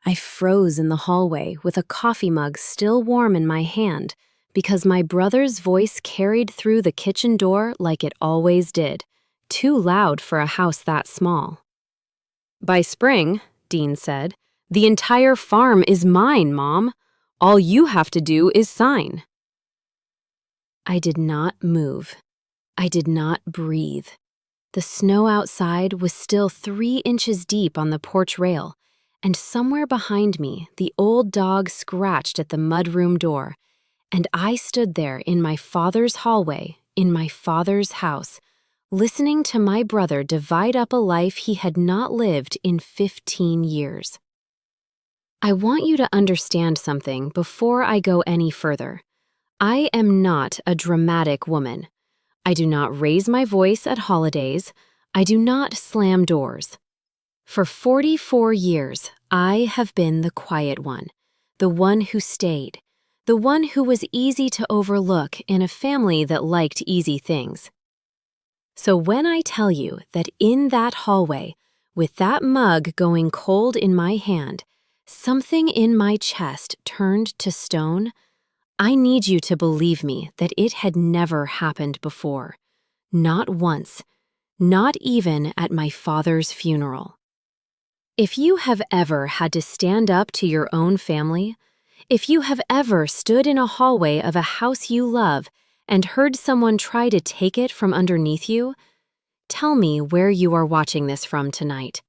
I froze in the hallway with a coffee mug still warm in my hand because my brother's voice carried through the kitchen door like it always did, too loud for a house that small. "By spring," Dean said, "the entire farm is mine, Mom. All you have to do is sign." I did not move. I did not breathe. The snow outside was still 3 inches deep on the porch rail, and somewhere behind me, the old dog scratched at the mudroom door, and I stood there in my father's hallway, in my father's house, listening to my brother divide up a life he had not lived in 15 years. I want you to understand something before I go any further. I am not a dramatic woman. I do not raise my voice at holidays. I do not slam doors. For 44 years, I have been the quiet one, the one who stayed, the one who was easy to overlook in a family that liked easy things. So when I tell you that in that hallway, with that mug going cold in my hand, something in my chest turned to stone, I need you to believe me that it had never happened before. Not once. Not even at my father's funeral. If you have ever had to stand up to your own family, if you have ever stood in a hallway of a house you love and heard someone try to take it from underneath you, tell me where you are watching this from tonight.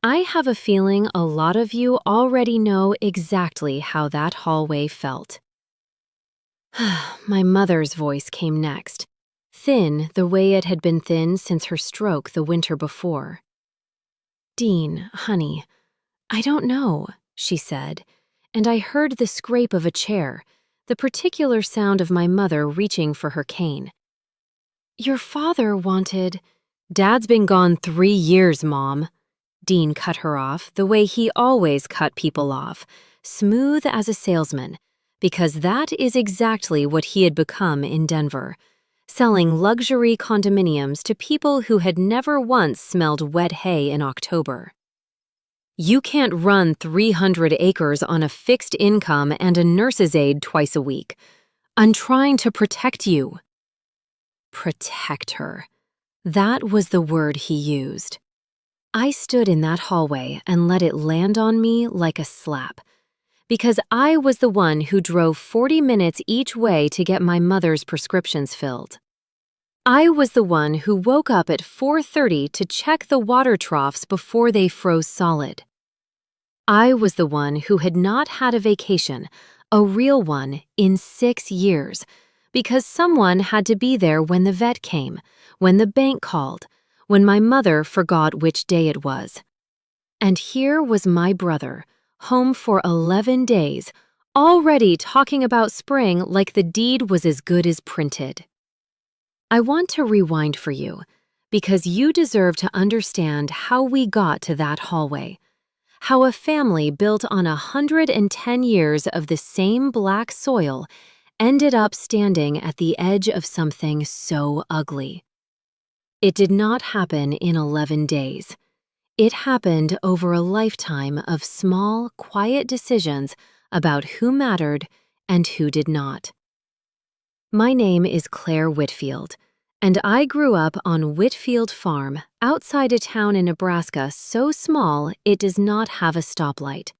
I have a feeling a lot of you already know exactly how that hallway felt. My mother's voice came next, thin the way it had been thin since her stroke the winter before. "Dean, honey, I don't know," she said, and I heard the scrape of a chair, the particular sound of my mother reaching for her cane. "Your father wanted—" "Dad's been gone 3 years, Mom." Dean cut her off the way he always cut people off, smooth as a salesman, because that is exactly what he had become in Denver, selling luxury condominiums to people who had never once smelled wet hay in October. "You can't run 300 acres on a fixed income and a nurse's aide twice a week. I'm trying to protect you." Protect her. That was the word he used. I stood in that hallway and let it land on me like a slap, because I was the one who drove 40 minutes each way to get my mother's prescriptions filled. I was the one who woke up at 4:30 to check the water troughs before they froze solid. I was the one who had not had a vacation, a real one, in 6 years, because someone had to be there when the vet came, when the bank called, when my mother forgot which day it was. And here was my brother, home for 11 days, already talking about spring like the deed was as good as printed. I want to rewind for you, because you deserve to understand how we got to that hallway, how a family built on 110 years of the same black soil ended up standing at the edge of something so ugly. It did not happen in 11 days. It happened over a lifetime of small, quiet decisions about who mattered and who did not. My name is Claire Whitfield, and I grew up on Whitfield Farm outside a town in Nebraska so small it does not have a stoplight.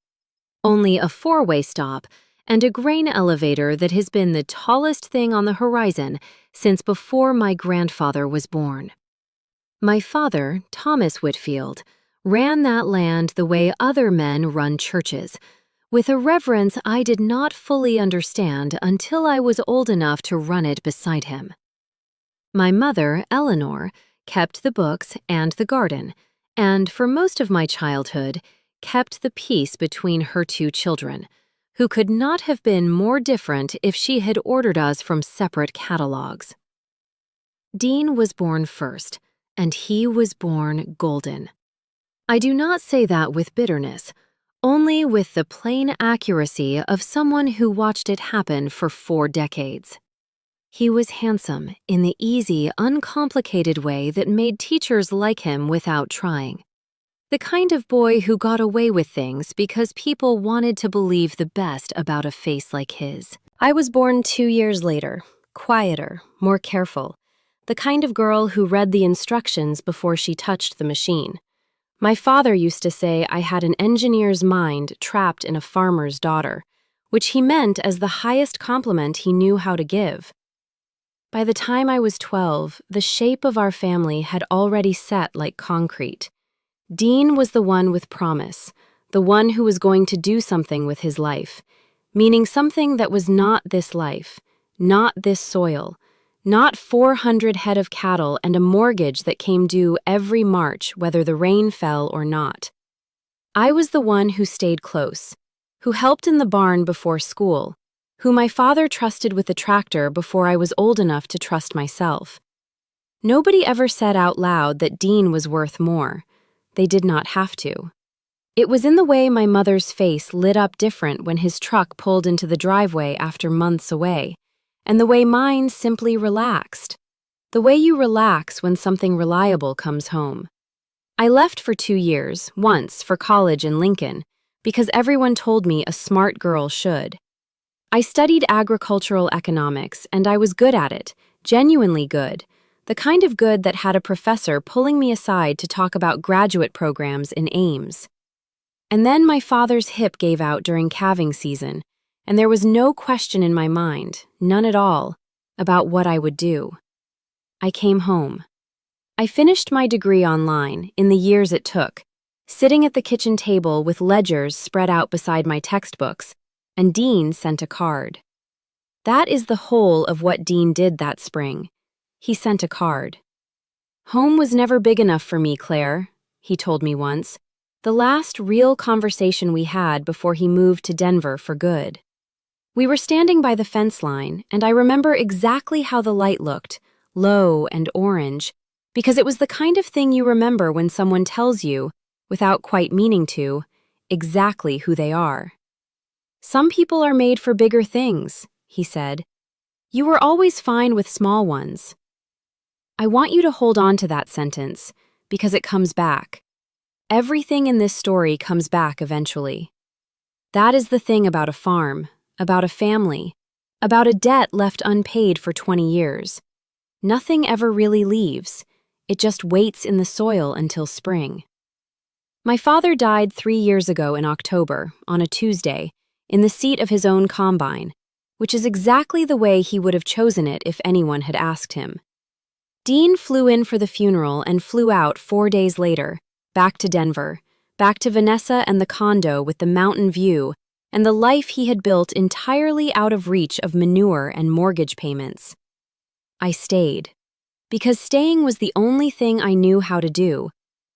Only a 4-way stop and a grain elevator that has been the tallest thing on the horizon since before my grandfather was born. My father, Thomas Whitfield, ran that land the way other men run churches, with a reverence I did not fully understand until I was old enough to run it beside him. My mother, Eleanor, kept the books and the garden, and for most of my childhood, kept the peace between her 2 children, who could not have been more different if she had ordered us from separate catalogs. Dean was born first, and he was born golden. I do not say that with bitterness, only with the plain accuracy of someone who watched it happen for 4 decades. He was handsome in the easy, uncomplicated way that made teachers like him without trying. The kind of boy who got away with things because people wanted to believe the best about a face like his. I was born 2 years later, quieter, more careful, the kind of girl who read the instructions before she touched the machine. My father used to say I had an engineer's mind trapped in a farmer's daughter, which he meant as the highest compliment he knew how to give. By the time I was 12, the shape of our family had already set like concrete. Dean was the one with promise, the one who was going to do something with his life, meaning something that was not this life, not this soil, not 400 head of cattle and a mortgage that came due every March whether the rain fell or not. I was the one who stayed close, who helped in the barn before school, who my father trusted with the tractor before I was old enough to trust myself. Nobody ever said out loud that Dean was worth more. They did not have to. It was in the way my mother's face lit up different when his truck pulled into the driveway after months away, and the way mine simply relaxed. The way you relax when something reliable comes home. I left for 2 years, once for college in Lincoln, because everyone told me a smart girl should. I studied agricultural economics, and I was good at it, genuinely good. The kind of good that had a professor pulling me aside to talk about graduate programs in Ames. And then my father's hip gave out during calving season, and there was no question in my mind, none at all, about what I would do. I came home. I finished my degree online, in the years it took, sitting at the kitchen table with ledgers spread out beside my textbooks, and Dean sent a card. That is the whole of what Dean did that spring. He sent a card. "Home was never big enough for me, Claire," he told me once, the last real conversation we had before he moved to Denver for good. We were standing by the fence line, and I remember exactly how the light looked, low and orange, because it was the kind of thing you remember when someone tells you, without quite meaning to, exactly who they are. "Some people are made for bigger things," he said. "You were always fine with small ones." I want you to hold on to that sentence, because it comes back. Everything in this story comes back eventually. That is the thing about a farm, about a family, about a debt left unpaid for 20 years. Nothing ever really leaves. It just waits in the soil until spring. My father died 3 years ago in October, on a Tuesday, in the seat of his own combine, which is exactly the way he would have chosen it if anyone had asked him. Dean flew in for the funeral and flew out 4 days later, back to Denver, back to Vanessa and the condo with the mountain view and the life he had built entirely out of reach of manure and mortgage payments. I stayed, because staying was the only thing I knew how to do,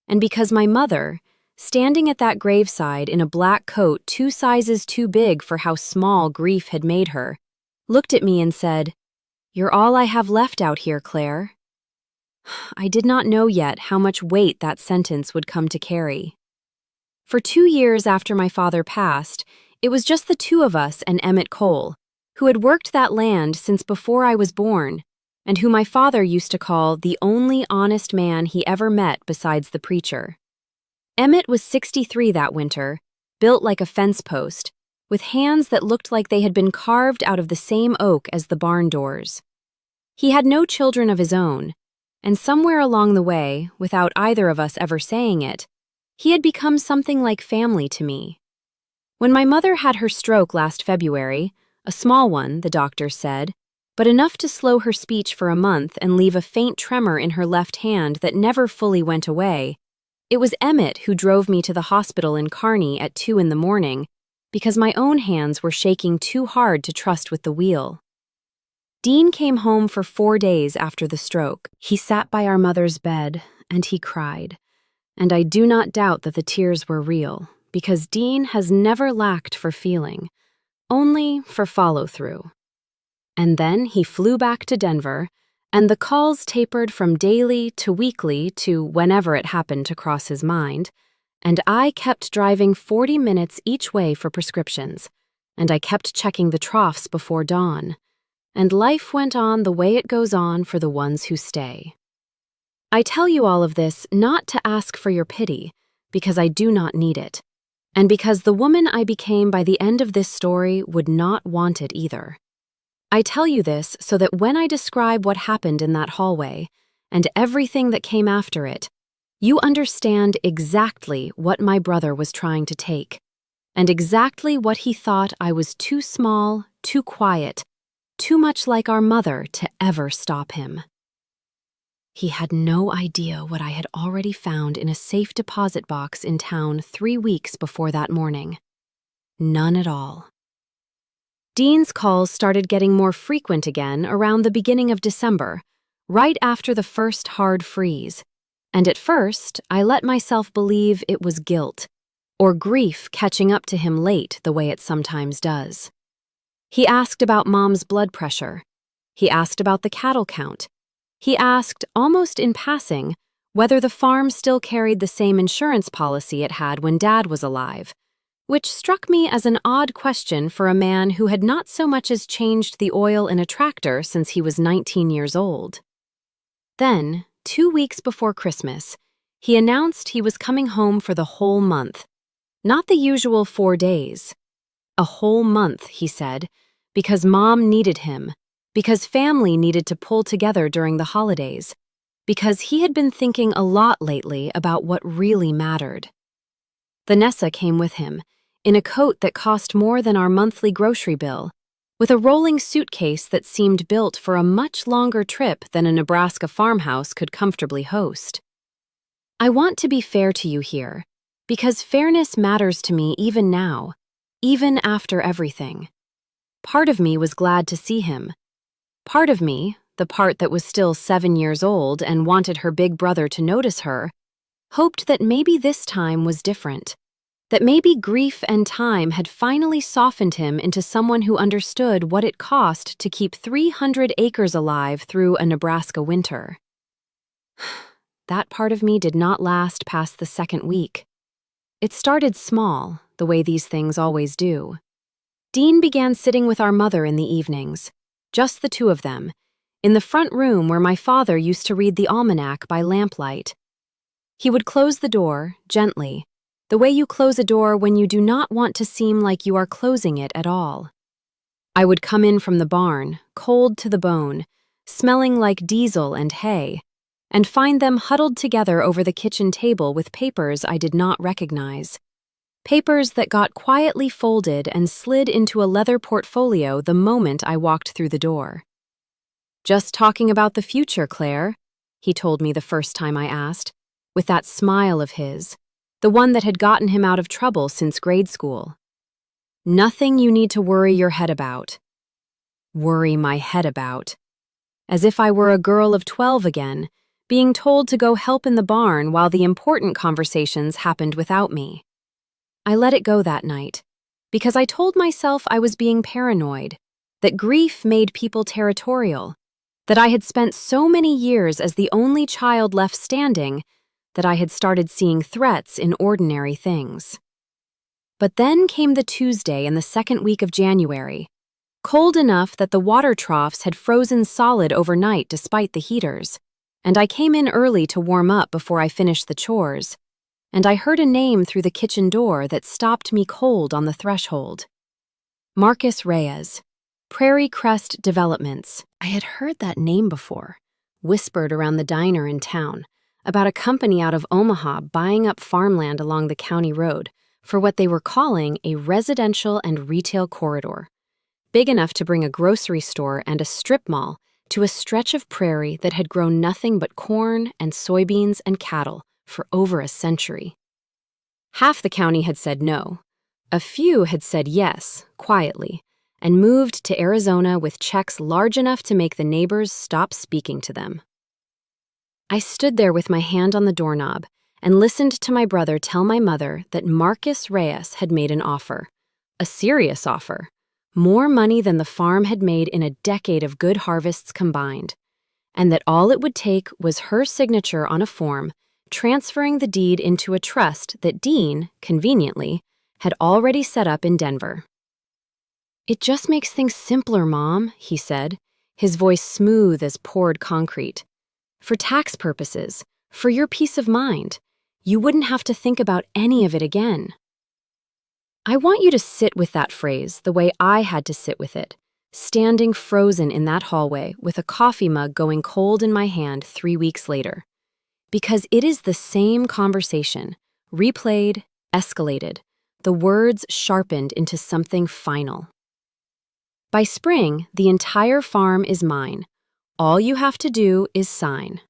and because my mother, standing at that graveside in a black coat 2 sizes too big for how small grief had made her, looked at me and said, "You're all I have left out here, Claire." I did not know yet how much weight that sentence would come to carry. For 2 years after my father passed, it was just the 2 of us and Emmett Cole, who had worked that land since before I was born, and who my father used to call the only honest man he ever met besides the preacher. Emmett was 63 that winter, built like a fence post, with hands that looked like they had been carved out of the same oak as the barn doors. He had no children of his own, and somewhere along the way, without either of us ever saying it, he had become something like family to me. When my mother had her stroke last February, a small one, the doctors said, but enough to slow her speech for a month and leave a faint tremor in her left hand that never fully went away, it was Emmett who drove me to the hospital in Kearney at 2 in the morning because my own hands were shaking too hard to trust with the wheel. Dean came home for 4 days after the stroke. He sat by our mother's bed, and he cried. And I do not doubt that the tears were real, because Dean has never lacked for feeling, only for follow-through. And then he flew back to Denver, and the calls tapered from daily to weekly to whenever it happened to cross his mind, and I kept driving 40 minutes each way for prescriptions, and I kept checking the troughs before dawn. And life went on the way it goes on for the ones who stay. I tell you all of this not to ask for your pity, because I do not need it, and because the woman I became by the end of this story would not want it either. I tell you this so that when I describe what happened in that hallway, and everything that came after it, you understand exactly what my brother was trying to take, and exactly what he thought I was too small, too quiet, too much like our mother to ever stop him. He had no idea what I had already found in a safe deposit box in town 3 weeks before that morning. None at all. Dean's calls started getting more frequent again around the beginning of December, right after the first hard freeze, and at first I let myself believe it was guilt, or grief catching up to him late the way it sometimes does. He asked about Mom's blood pressure. He asked about the cattle count. He asked, almost in passing, whether the farm still carried the same insurance policy it had when Dad was alive, which struck me as an odd question for a man who had not so much as changed the oil in a tractor since he was 19 years old. Then, 2 weeks before Christmas, he announced he was coming home for the whole month. Not the usual 4 days. A whole month, he said, because Mom needed him, because family needed to pull together during the holidays, because he had been thinking a lot lately about what really mattered. Vanessa came with him, in a coat that cost more than our monthly grocery bill, with a rolling suitcase that seemed built for a much longer trip than a Nebraska farmhouse could comfortably host. I want to be fair to you here, because fairness matters to me even now, even after everything. Part of me was glad to see him. Part of me, the part that was still 7 years old and wanted her big brother to notice her, hoped that maybe this time was different, that maybe grief and time had finally softened him into someone who understood what it cost to keep 300 acres alive through a Nebraska winter. That part of me did not last past the second week. It started small, the way these things always do. Dean began sitting with our mother in the evenings, just the two of them, in the front room where my father used to read the almanac by lamplight. He would close the door, gently, the way you close a door when you do not want to seem like you are closing it at all. I would come in from the barn, cold to the bone, smelling like diesel and hay, and find them huddled together over the kitchen table with papers I did not recognize. Papers that got quietly folded and slid into a leather portfolio the moment I walked through the door. "Just talking about the future, Claire," he told me the first time I asked, with that smile of his, the one that had gotten him out of trouble since grade school. "Nothing you need to worry your head about." Worry my head about. As if I were a girl of 12 again, being told to go help in the barn while the important conversations happened without me. I let it go that night, because I told myself I was being paranoid, that grief made people territorial, that I had spent so many years as the only child left standing that I had started seeing threats in ordinary things. But then came the Tuesday in the second week of January, cold enough that the water troughs had frozen solid overnight despite the heaters, and I came in early to warm up before I finished the chores, and I heard a name through the kitchen door that stopped me cold on the threshold. Marcus Reyes, Prairie Crest Developments. I had heard that name before, whispered around the diner in town, about a company out of Omaha buying up farmland along the county road for what they were calling a residential and retail corridor, big enough to bring a grocery store and a strip mall to a stretch of prairie that had grown nothing but corn and soybeans and cattle for over a century. Half the county had said no. A few had said yes, quietly, and moved to Arizona with checks large enough to make the neighbors stop speaking to them. I stood there with my hand on the doorknob and listened to my brother tell my mother that Marcus Reyes had made an offer, a serious offer, more money than the farm had made in a decade of good harvests combined, and that all it would take was her signature on a form transferring the deed into a trust that Dean, conveniently, had already set up in Denver. "It just makes things simpler, Mom," he said, his voice smooth as poured concrete. "For tax purposes, for your peace of mind. You wouldn't have to think about any of it again. I want you to sit with that phrase the way I had to sit with it, standing frozen in that hallway with a coffee mug going cold in my hand 3 weeks later. Because it is the same conversation, replayed, escalated, the words sharpened into something final. By spring, the entire farm is mine. All you have to do is sign.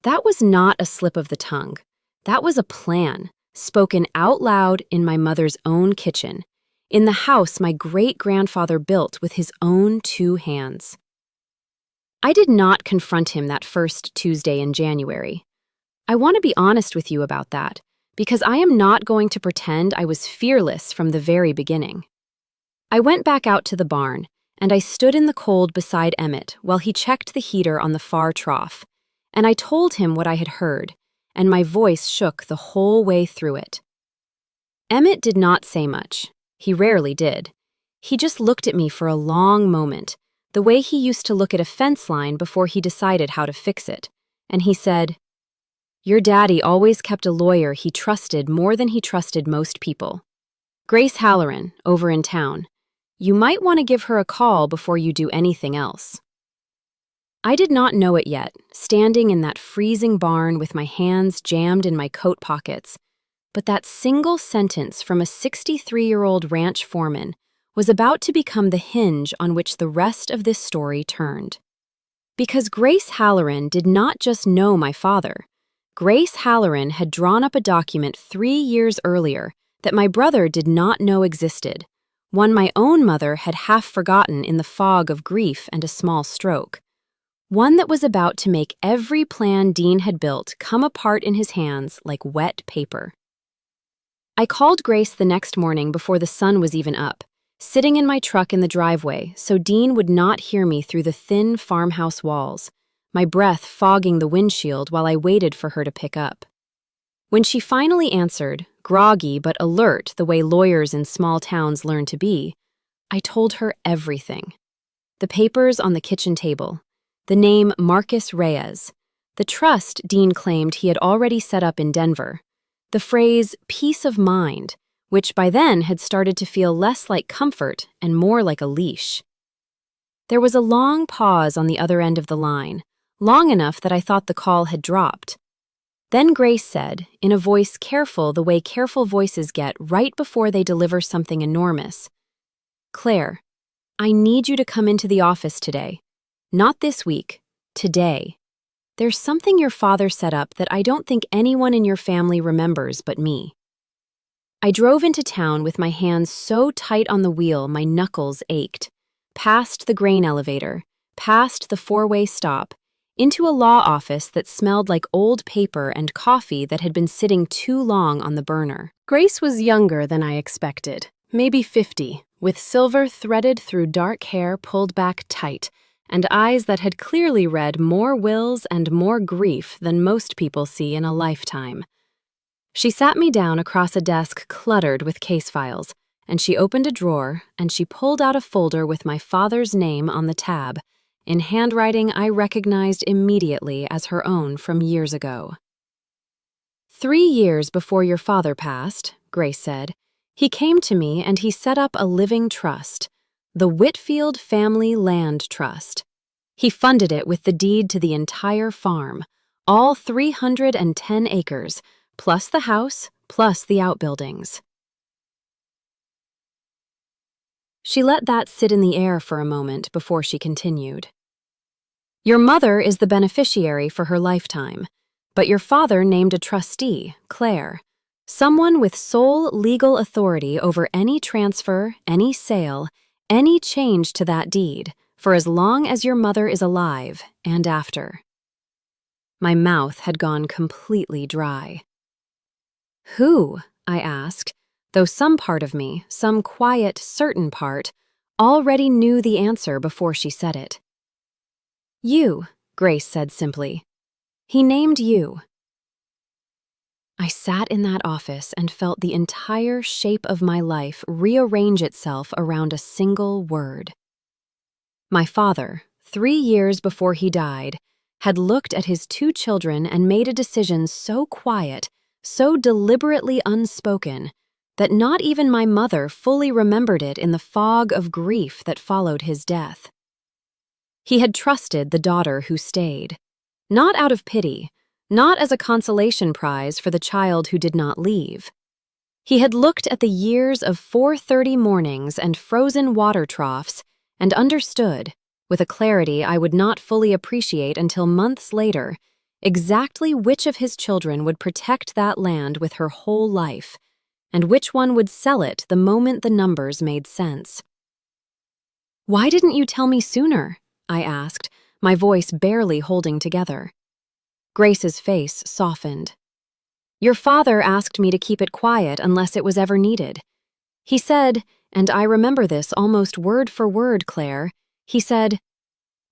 That was not a slip of the tongue. That was a plan, spoken out loud in my mother's own kitchen, in the house my great-grandfather built with his own 2 hands. I did not confront him that first Tuesday in January. I want to be honest with you about that, because I am not going to pretend I was fearless from the very beginning. I went back out to the barn, and I stood in the cold beside Emmett while he checked the heater on the far trough, and I told him what I had heard, and my voice shook the whole way through it. Emmett did not say much. He rarely did. He just looked at me for a long moment, the way he used to look at a fence line before he decided how to fix it, and he said, "Your daddy always kept a lawyer he trusted more than he trusted most people. Grace Halloran, over in town. You might want to give her a call before you do anything else." I did not know it yet, standing in that freezing barn with my hands jammed in my coat pockets, but that single sentence from a 63-year-old ranch foreman was about to become the hinge on which the rest of this story turned. Because Grace Halloran did not just know my father. Grace Halloran had drawn up a document 3 years earlier that my brother did not know existed, one my own mother had half forgotten in the fog of grief and a small stroke, one that was about to make every plan Dean had built come apart in his hands like wet paper. I called Grace the next morning before the sun was even up, sitting in my truck in the driveway so Dean would not hear me through the thin farmhouse walls, my breath fogging the windshield while I waited for her to pick up. When she finally answered, groggy but alert the way lawyers in small towns learn to be, I told her everything. The papers on the kitchen table, the name Marcus Reyes, the trust Dean claimed he had already set up in Denver, the phrase peace of mind, which by then had started to feel less like comfort and more like a leash. There was a long pause on the other end of the line, long enough that I thought the call had dropped. Then Grace said, in a voice careful the way careful voices get right before they deliver something enormous, "Claire, I need you to come into the office today. Not this week, today. There's something your father set up that I don't think anyone in your family remembers but me." I drove into town with my hands so tight on the wheel my knuckles ached, past the grain elevator, past the 4-way stop, into a law office that smelled like old paper and coffee that had been sitting too long on the burner. Grace was younger than I expected, maybe 50, with silver threaded through dark hair pulled back tight, and eyes that had clearly read more wills and more grief than most people see in a lifetime. She sat me down across a desk cluttered with case files, and she opened a drawer, and she pulled out a folder with my father's name on the tab, in handwriting I recognized immediately as her own from years ago. "3 years before your father passed," Grace said, "he came to me and he set up a living trust, the Whitfield Family Land Trust. He funded it with the deed to the entire farm, all 310 acres, plus the house, plus the outbuildings." She let that sit in the air for a moment before she continued. "Your mother is the beneficiary for her lifetime, but your father named a trustee, Claire, someone with sole legal authority over any transfer, any sale, any change to that deed, for as long as your mother is alive and after." My mouth had gone completely dry. "Who?" I asked, though some part of me, some quiet, certain part, already knew the answer before she said it. "You," Grace said simply. "He named you." I sat in that office and felt the entire shape of my life rearrange itself around a single word. My father, 3 years before he died, had looked at his 2 children and made a decision so quiet, so deliberately unspoken that not even my mother fully remembered it in the fog of grief that followed his death. He had trusted the daughter who stayed, not out of pity, not as a consolation prize for the child who did not leave. He had looked at the years of 4:30 mornings and frozen water troughs and understood, with a clarity I would not fully appreciate until months later, exactly which of his children would protect that land with her whole life, and which one would sell it the moment the numbers made sense. "Why didn't you tell me sooner?" I asked, my voice barely holding together. Grace's face softened. "Your father asked me to keep it quiet unless it was ever needed. He said, and I remember this almost word for word, Claire, he said,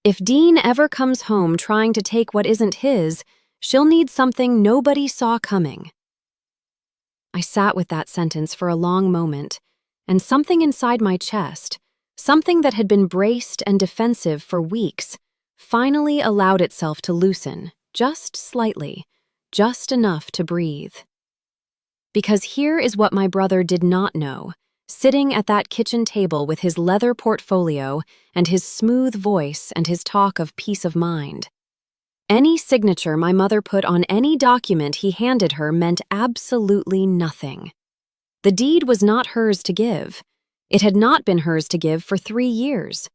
'If Dean ever comes home trying to take what isn't his, she'll need something nobody saw coming.'" I sat with that sentence for a long moment, and something inside my chest, something that had been braced and defensive for weeks, finally allowed itself to loosen, just slightly, just enough to breathe. Because here is what my brother did not know, sitting at that kitchen table with his leather portfolio and his smooth voice and his talk of peace of mind. Any signature my mother put on any document he handed her meant absolutely nothing. The deed was not hers to give. It had not been hers to give for 3 years.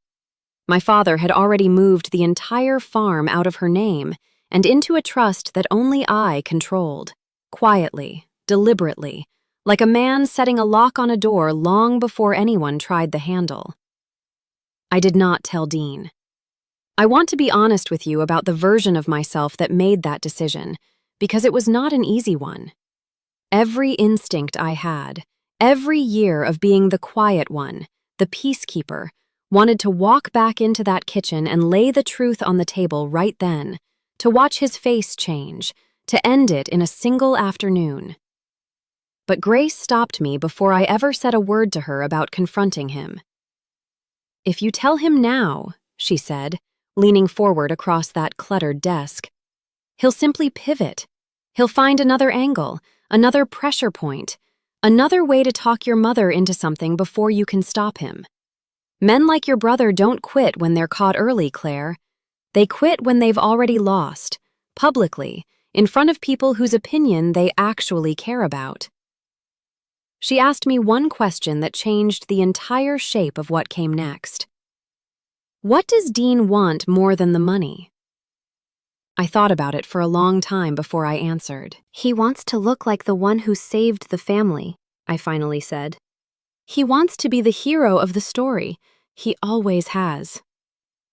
My father had already moved the entire farm out of her name and into a trust that only I controlled, quietly, deliberately, like a man setting a lock on a door long before anyone tried the handle. I did not tell Dean. I want to be honest with you about the version of myself that made that decision, because it was not an easy one. Every instinct I had, every year of being the quiet one, the peacekeeper, wanted to walk back into that kitchen and lay the truth on the table right then, to watch his face change, to end it in a single afternoon. But Grace stopped me before I ever said a word to her about confronting him. "If you tell him now," she said, leaning forward across that cluttered desk, "he'll simply pivot. He'll find another angle, another pressure point, another way to talk your mother into something before you can stop him. Men like your brother don't quit when they're caught early, Claire. They quit when they've already lost, publicly, in front of people whose opinion they actually care about." She asked me one question that changed the entire shape of what came next. "What does Dean want more than the money?" I thought about it for a long time before I answered. "He wants to look like the one who saved the family," I finally said. "He wants to be the hero of the story. He always has."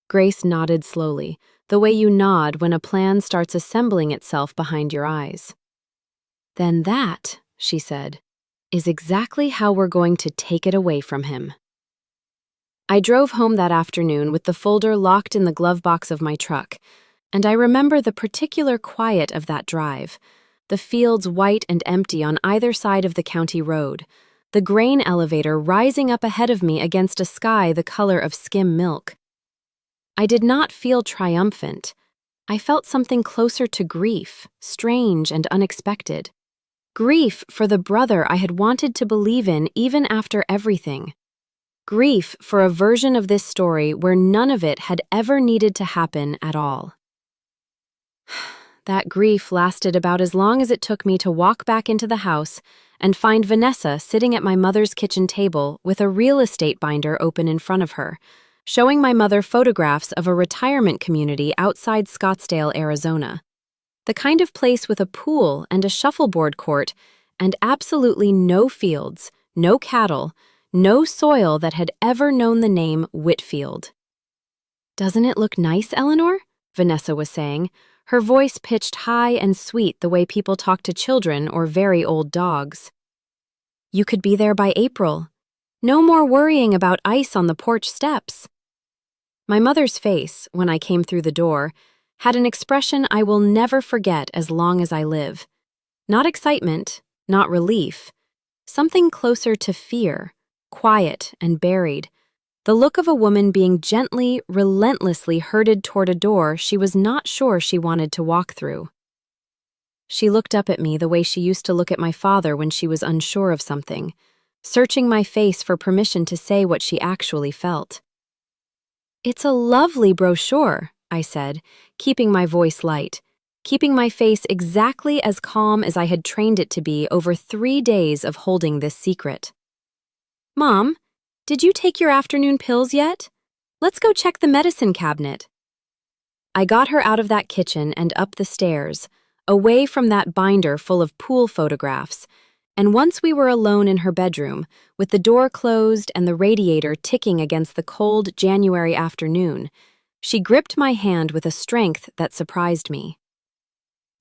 Grace nodded slowly, the way you nod when a plan starts assembling itself behind your eyes. "Then that," she said, "is exactly how we're going to take it away from him." I drove home that afternoon with the folder locked in the glove box of my truck, and I remember the particular quiet of that drive, the fields white and empty on either side of the county road, the grain elevator rising up ahead of me against a sky the color of skim milk. I did not feel triumphant. I felt something closer to grief, strange and unexpected. Grief for the brother I had wanted to believe in even after everything. Grief for a version of this story where none of it had ever needed to happen at all. That grief lasted about as long as it took me to walk back into the house and find Vanessa sitting at my mother's kitchen table with a real estate binder open in front of her, showing my mother photographs of a retirement community outside Scottsdale, Arizona. The kind of place with a pool and a shuffleboard court and absolutely no fields, no cattle, no soil that had ever known the name Whitfield. "Doesn't it look nice, Eleanor?" Vanessa was saying, her voice pitched high and sweet the way people talk to children or very old dogs. "You could be there by April. No more worrying about ice on the porch steps." My mother's face, when I came through the door, had an expression I will never forget as long as I live. Not excitement, not relief, something closer to fear, quiet and buried, the look of a woman being gently, relentlessly herded toward a door she was not sure she wanted to walk through. She looked up at me the way she used to look at my father when she was unsure of something, searching my face for permission to say what she actually felt. "It's a lovely brochure," I said, keeping my voice light, keeping my face exactly as calm as I had trained it to be over 3 days of holding this secret. "Mom, did you take your afternoon pills yet? Let's go check the medicine cabinet." I got her out of that kitchen and up the stairs, away from that binder full of pool photographs, and once we were alone in her bedroom, with the door closed and the radiator ticking against the cold January afternoon, she gripped my hand with a strength that surprised me.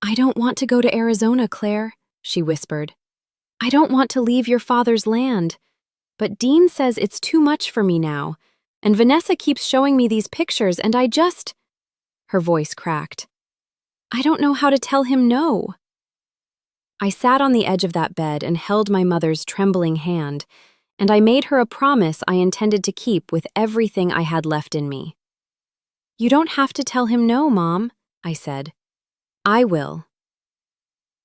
"I don't want to go to Arizona, Claire," she whispered. "I don't want to leave your father's land. But Dean says it's too much for me now, and Vanessa keeps showing me these pictures, and I just—" Her voice cracked. "I don't know how to tell him no." I sat on the edge of that bed and held my mother's trembling hand, and I made her a promise I intended to keep with everything I had left in me. "You don't have to tell him no, Mom," I said. "I will."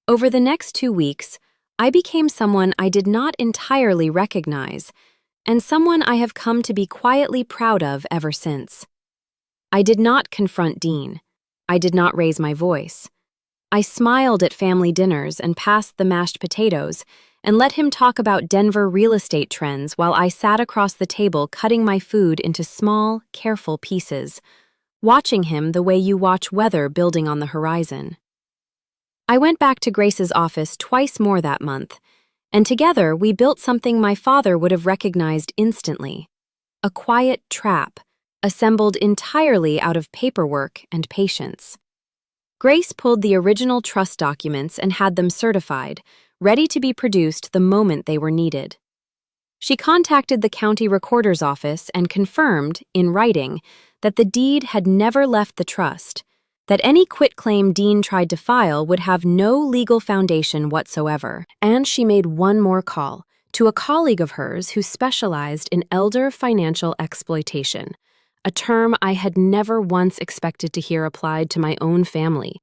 Over the next 2 weeks, I became someone I did not entirely recognize, and someone I have come to be quietly proud of ever since. I did not confront Dean. I did not raise my voice. I smiled at family dinners and passed the mashed potatoes and let him talk about Denver real estate trends while I sat across the table cutting my food into small, careful pieces, watching him the way you watch weather building on the horizon. I went back to Grace's office twice more that month, and together we built something my father would have recognized instantly: a quiet trap, assembled entirely out of paperwork and patience. Grace pulled the original trust documents and had them certified, ready to be produced the moment they were needed. She contacted the county recorder's office and confirmed, in writing, that the deed had never left the trust, that any quitclaim Dean tried to file would have no legal foundation whatsoever. And she made one more call, to a colleague of hers who specialized in elder financial exploitation, a term I had never once expected to hear applied to my own family,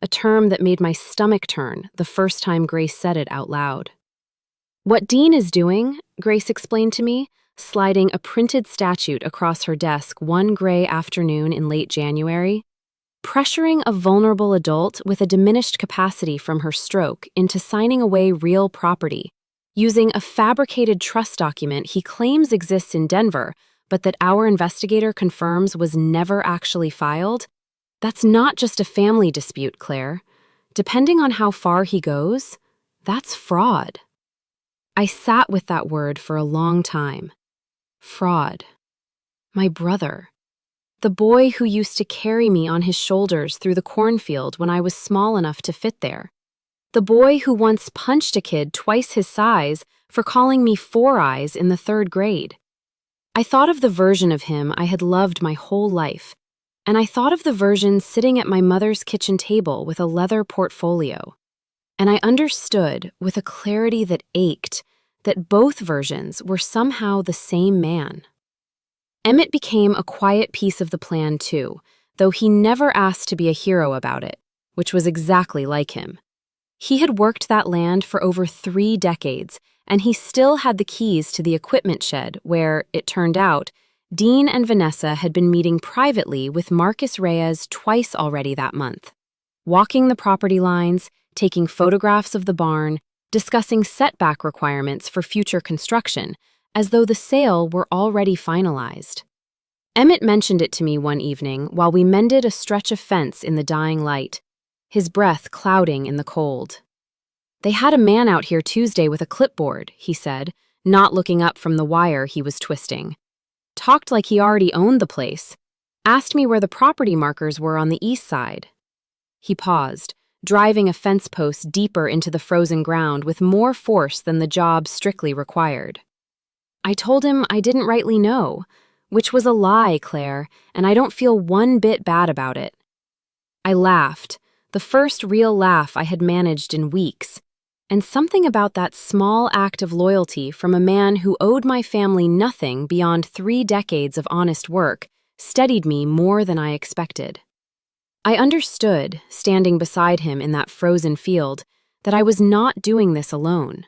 a term that made my stomach turn the first time Grace said it out loud. "What Dean is doing," Grace explained to me, sliding a printed statute across her desk one gray afternoon in late January, pressuring a vulnerable adult with a diminished capacity from her stroke into signing away real property, using a fabricated trust document he claims exists in Denver, but that our investigator confirms was never actually filed. That's not just a family dispute, Claire. Depending on how far he goes, that's fraud. I sat with that word for a long time. Fraud. My brother. The boy who used to carry me on his shoulders through the cornfield when I was small enough to fit there. The boy who once punched a kid twice his size for calling me Four Eyes in the 3rd grade. I thought of the version of him I had loved my whole life, and I thought of the version sitting at my mother's kitchen table with a leather portfolio. And I understood, with a clarity that ached, that both versions were somehow the same man. Emmett became a quiet piece of the plan too, though he never asked to be a hero about it, which was exactly like him. He had worked that land for over 3 decades, and he still had the keys to the equipment shed where, it turned out, Dean and Vanessa had been meeting privately with Marcus Reyes twice already that month, walking the property lines, taking photographs of the barn, discussing setback requirements for future construction, as though the sale were already finalized. Emmett mentioned it to me one evening while we mended a stretch of fence in the dying light, his breath clouding in the cold. "They had a man out here Tuesday with a clipboard," he said, not looking up from the wire he was twisting. "Talked like he already owned the place. Asked me where the property markers were on the east side." He paused, driving a fence post deeper into the frozen ground with more force than the job strictly required. I told him I didn't rightly know, which was a lie, Claire, and I don't feel one bit bad about it. I laughed, the first real laugh I had managed in weeks, and something about that small act of loyalty from a man who owed my family nothing beyond 3 decades of honest work steadied me more than I expected. I understood, standing beside him in that frozen field, that I was not doing this alone.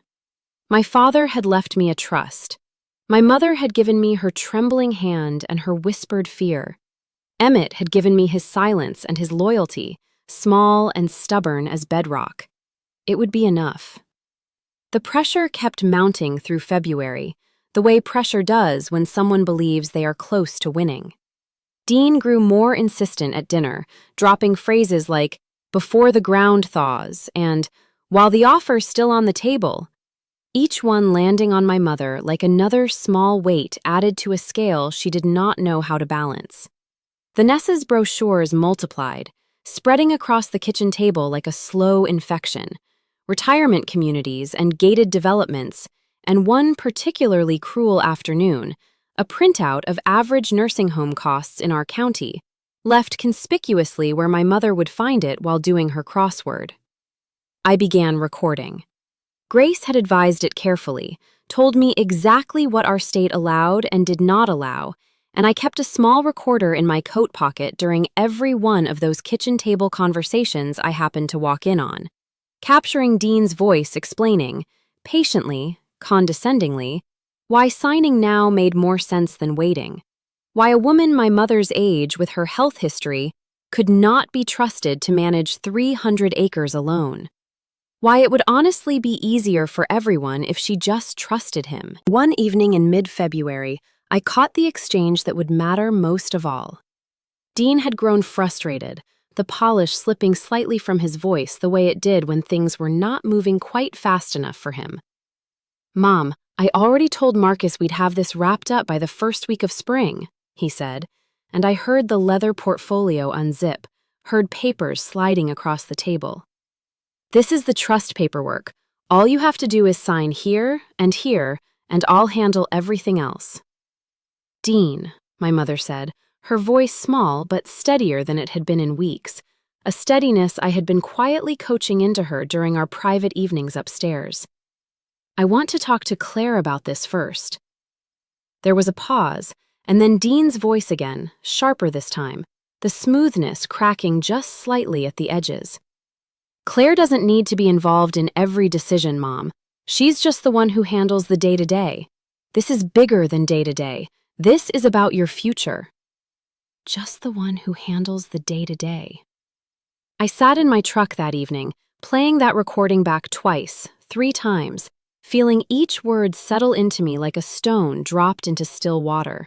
My father had left me a trust. My mother had given me her trembling hand and her whispered fear. Emmett had given me his silence and his loyalty, small and stubborn as bedrock. It would be enough. The pressure kept mounting through February, the way pressure does when someone believes they are close to winning. Dean grew more insistent at dinner, dropping phrases like, "before the ground thaws," and "while the offer's still on the table," each one landing on my mother like another small weight added to a scale she did not know how to balance. Vanessa's brochures multiplied, spreading across the kitchen table like a slow infection. Retirement communities and gated developments, and one particularly cruel afternoon, a printout of average nursing home costs in our county, left conspicuously where my mother would find it while doing her crossword. I began recording. Grace had advised it carefully, told me exactly what our state allowed and did not allow, and I kept a small recorder in my coat pocket during every one of those kitchen table conversations I happened to walk in on, capturing Dean's voice explaining, patiently, condescendingly, why signing now made more sense than waiting, why a woman my mother's age with her health history could not be trusted to manage 300 acres alone, why it would honestly be easier for everyone if she just trusted him. One evening in mid-February, I caught the exchange that would matter most of all. Dean had grown frustrated, the polish slipping slightly from his voice the way it did when things were not moving quite fast enough for him. "Mom, I already told Marcus we'd have this wrapped up by the first week of spring," he said, and I heard the leather portfolio unzip, heard papers sliding across the table. "This is the trust paperwork. All you have to do is sign here, and I'll handle everything else." "Dean," my mother said, her voice small but steadier than it had been in weeks, a steadiness I had been quietly coaching into her during our private evenings upstairs. "I want to talk to Claire about this first." There was a pause, and then Dean's voice again, sharper this time, the smoothness cracking just slightly at the edges. "Claire doesn't need to be involved in every decision, Mom. She's just the one who handles the day-to-day. This is bigger than day-to-day. This is about your future." Just the one who handles the day-to-day. I sat in my truck that evening, playing that recording back twice, 3 times, feeling each word settle into me like a stone dropped into still water.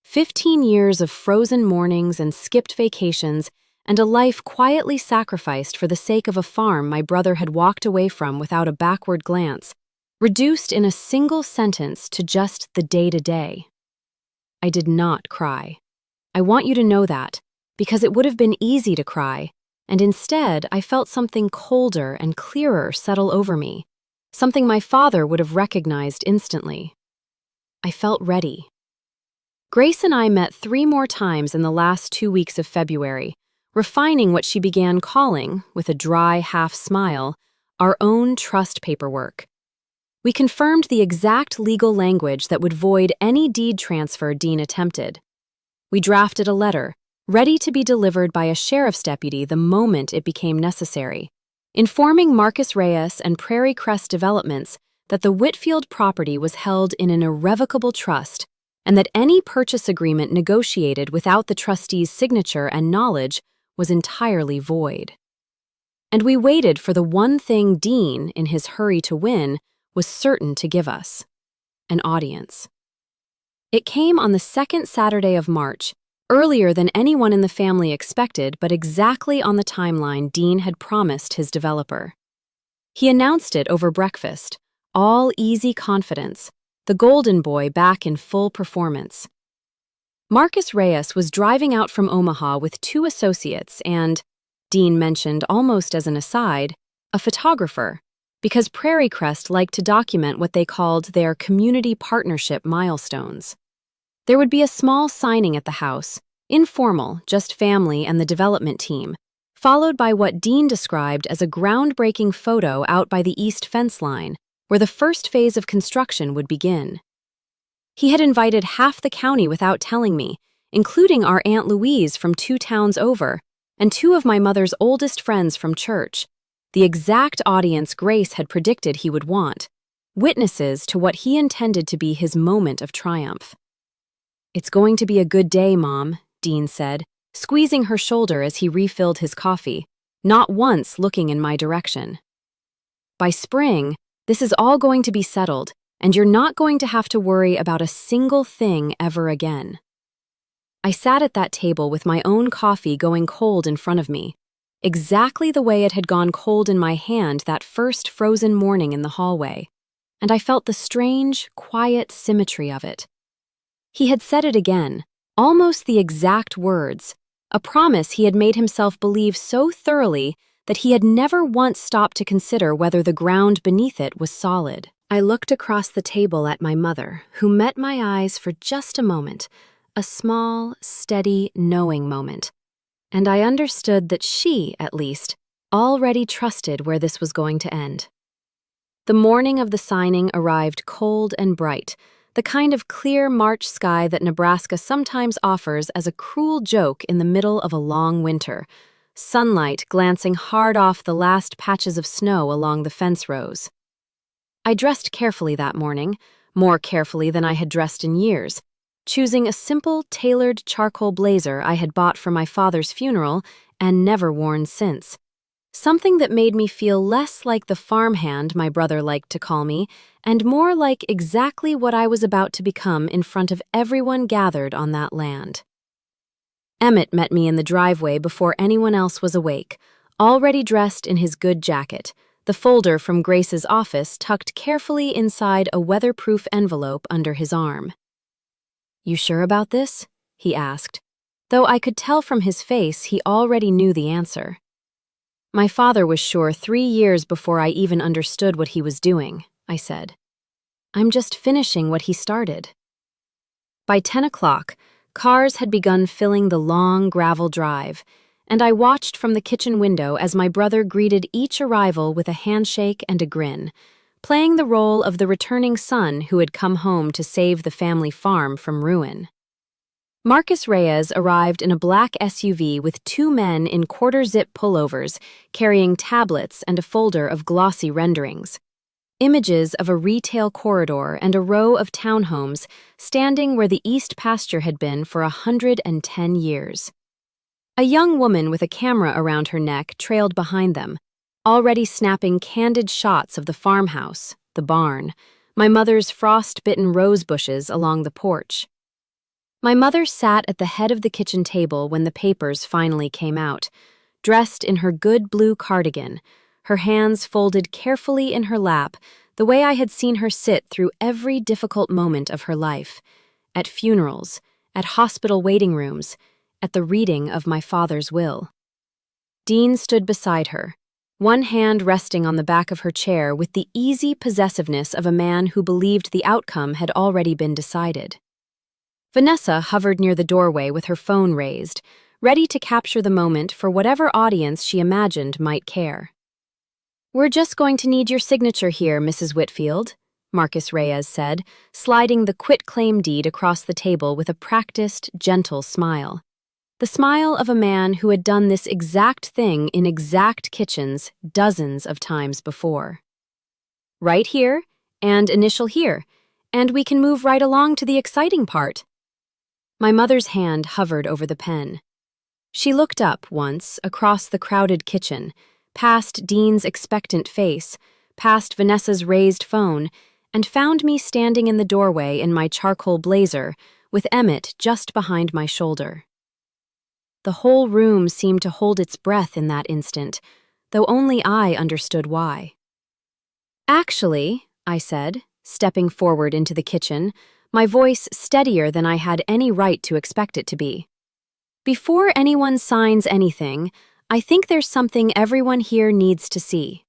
15 years of frozen mornings and skipped vacations, and a life quietly sacrificed for the sake of a farm my brother had walked away from without a backward glance, reduced in a single sentence to just the day-to-day. I did not cry. I want you to know that, because it would have been easy to cry, and instead I felt something colder and clearer settle over me, something my father would have recognized instantly. I felt ready. Grace and I met 3 more times in the last 2 weeks of February, refining what she began calling, with a dry half-smile, our own trust paperwork. We confirmed the exact legal language that would void any deed transfer Dean attempted. We drafted a letter, ready to be delivered by a sheriff's deputy the moment it became necessary, informing Marcus Reyes and Prairie Crest Developments that the Whitfield property was held in an irrevocable trust and that any purchase agreement negotiated without the trustee's signature and knowledge was entirely void. And we waited for the one thing Dean, in his hurry to win, was certain to give us: an audience. It came on the 2nd Saturday of March, earlier than anyone in the family expected, but exactly on the timeline Dean had promised his developer. He announced it over breakfast, all easy confidence, the golden boy back in full performance. Marcus Reyes was driving out from Omaha with 2 associates and, Dean mentioned almost as an aside, a photographer, because Prairie Crest liked to document what they called their community partnership milestones. There would be a small signing at the house, informal, just family and the development team, followed by what Dean described as a groundbreaking photo out by the east fence line, where the first phase of construction would begin. He had invited half the county without telling me, including our Aunt Louise from 2 towns over, and two of my mother's oldest friends from church, the exact audience Grace had predicted he would want, witnesses to what he intended to be his moment of triumph. "It's going to be a good day, Mom," Dean said, squeezing her shoulder as he refilled his coffee, not once looking in my direction. "By spring, this is all going to be settled, and you're not going to have to worry about a single thing ever again." I sat at that table with my own coffee going cold in front of me, exactly the way it had gone cold in my hand that first frozen morning in the hallway, and I felt the strange, quiet symmetry of it. He had said it again, almost the exact words, a promise he had made himself believe so thoroughly that he had never once stopped to consider whether the ground beneath it was solid. I looked across the table at my mother, who met my eyes for just a moment, a small, steady, knowing moment, and I understood that she, at least, already trusted where this was going to end. The morning of the signing arrived cold and bright, the kind of clear March sky that Nebraska sometimes offers as a cruel joke in the middle of a long winter, sunlight glancing hard off the last patches of snow along the fence rows. I dressed carefully that morning, more carefully than I had dressed in years, choosing a simple, tailored charcoal blazer I had bought for my father's funeral and never worn since. Something that made me feel less like the farmhand my brother liked to call me, and more like exactly what I was about to become in front of everyone gathered on that land. Emmett met me in the driveway before anyone else was awake, already dressed in his good jacket, the folder from Grace's office tucked carefully inside a weatherproof envelope under his arm. "You sure about this?" he asked, though I could tell from his face he already knew the answer. "My father was sure 3 years before I even understood what he was doing," I said. "I'm just finishing what he started." By 10 o'clock, cars had begun filling the long gravel drive, and I watched from the kitchen window as my brother greeted each arrival with a handshake and a grin, playing the role of the returning son who had come home to save the family farm from ruin. Marcus Reyes arrived in a black SUV with 2 men in quarter-zip pullovers carrying tablets and a folder of glossy renderings. Images of a retail corridor and a row of townhomes standing where the East pasture had been for 110 years. A young woman with a camera around her neck trailed behind them, already snapping candid shots of the farmhouse, the barn, my mother's frost-bitten rose bushes along the porch. My mother sat at the head of the kitchen table when the papers finally came out, dressed in her good blue cardigan, her hands folded carefully in her lap, the way I had seen her sit through every difficult moment of her life, at funerals, at hospital waiting rooms, at the reading of my father's will. Dean stood beside her, one hand resting on the back of her chair with the easy possessiveness of a man who believed the outcome had already been decided. Vanessa hovered near the doorway with her phone raised, ready to capture the moment for whatever audience she imagined might care. "We're just going to need your signature here, Mrs. Whitfield," Marcus Reyes said, sliding the quitclaim deed across the table with a practiced, gentle smile. The smile of a man who had done this exact thing in exact kitchens dozens of times before. "Right here, and initial here, and we can move right along to the exciting part." My mother's hand hovered over the pen. She looked up once across the crowded kitchen, past Dean's expectant face, past Vanessa's raised phone, and found me standing in the doorway in my charcoal blazer, with Emmett just behind my shoulder. The whole room seemed to hold its breath in that instant, though only I understood why. "Actually," I said, stepping forward into the kitchen, my voice steadier than I had any right to expect it to be. "Before anyone signs anything, I think there's something everyone here needs to see."